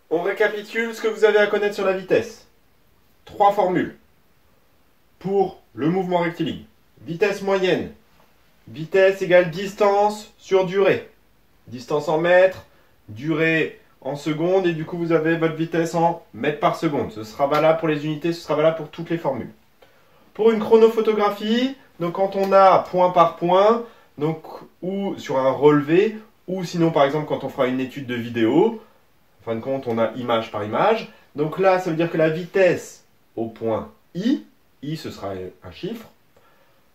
On récapitule ce que vous avez à connaître sur la vitesse. 3 formules. Pour le mouvement rectiligne. Vitesse moyenne. Vitesse égale distance sur durée. Distance en mètres, durée en secondes, et du coup vous avez votre vitesse en mètres par seconde. Ce sera valable pour les unités, ce sera valable pour toutes les formules. Pour une chronophotographie, donc quand on a point par point, donc, ou sur un relevé, ou sinon par exemple quand on fera une étude de vidéo, en fin de compte on a image par image. Donc là ça veut dire que la vitesse au point I ce sera un chiffre,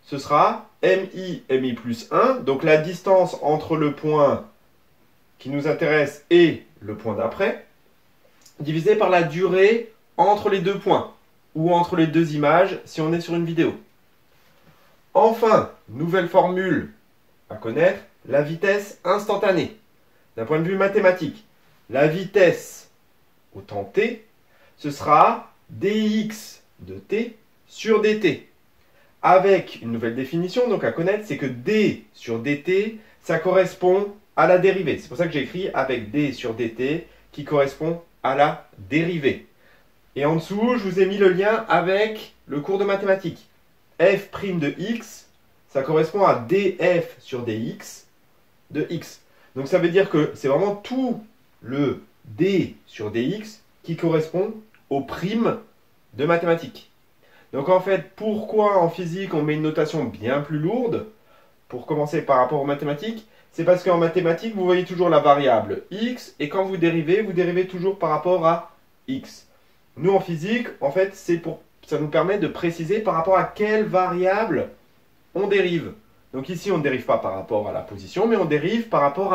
ce sera mi plus 1, donc la distance entre le point qui nous intéresse et le point d'après, divisé par la durée entre les deux points, ou entre les deux images si on est sur une vidéo. Enfin, nouvelle formule à connaître, la vitesse instantanée. D'un point de vue mathématique, la vitesse au temps t, ce sera dx de t sur dt. Avec une nouvelle définition donc à connaître, c'est que d sur dt, ça correspond à la dérivée. C'est pour ça que j'ai écrit avec d sur dt qui correspond à la dérivée. Et en dessous, je vous ai mis le lien avec le cours de mathématiques. f' de x, ça correspond à df sur dx de x. Donc ça veut dire que c'est vraiment tout le d sur dx qui correspond aux primes de mathématiques. Donc en fait, pourquoi en physique on met une notation bien plus lourde? Pour commencer par rapport aux mathématiques, c'est parce qu'en mathématiques, vous voyez toujours la variable x, et quand vous dérivez toujours par rapport à x. Nous en physique, en fait, ça nous permet de préciser par rapport à quelle variable on dérive. Donc ici, on ne dérive pas par rapport à la position, mais on dérive par rapport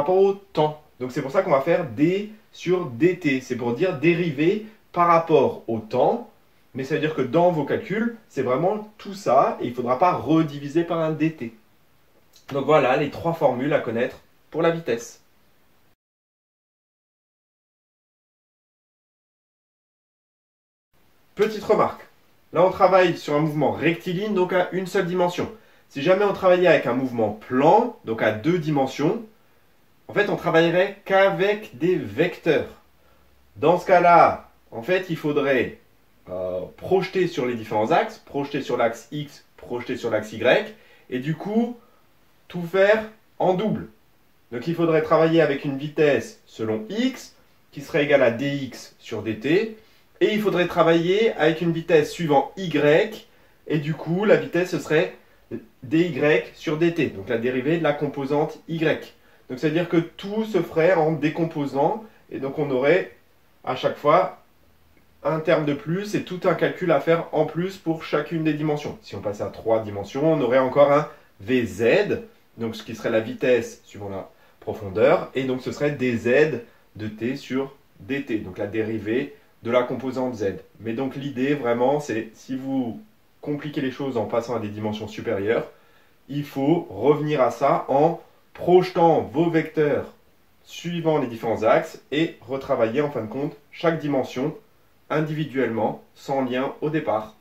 au temps. Donc c'est pour ça qu'on va faire d sur dt. C'est pour dire dériver par rapport au temps. Mais ça veut dire que dans vos calculs, c'est vraiment tout ça, et il ne faudra pas rediviser par un dt. Donc voilà les 3 formules à connaître pour la vitesse. Petite remarque, là on travaille sur un mouvement rectiligne, donc à une seule dimension. Si jamais on travaillait avec un mouvement plan, donc à 2 dimensions, en fait on travaillerait qu'avec des vecteurs. Dans ce cas-là, en fait il faudrait projeter sur les différents axes, projeter sur l'axe X, projeter sur l'axe Y, et du coup, tout faire en double. Donc il faudrait travailler avec une vitesse selon X, qui serait égale à dx sur dt, et il faudrait travailler avec une vitesse suivant Y, et du coup, la vitesse, ce serait dy sur dt, donc la dérivée de la composante Y. Donc ça veut dire que tout se ferait en décomposant, et donc on aurait à chaque fois un terme de plus et tout un calcul à faire en plus pour chacune des dimensions. Si on passait à 3 dimensions, on aurait encore un Vz, donc ce qui serait la vitesse suivant la profondeur, et donc ce serait dz de t sur dt, donc la dérivée de la composante z. Mais donc l'idée vraiment, c'est si vous compliquez les choses en passant à des dimensions supérieures, il faut revenir à ça en projetant vos vecteurs suivant les différents axes et retravailler en fin de compte chaque dimension individuellement, sans lien au départ.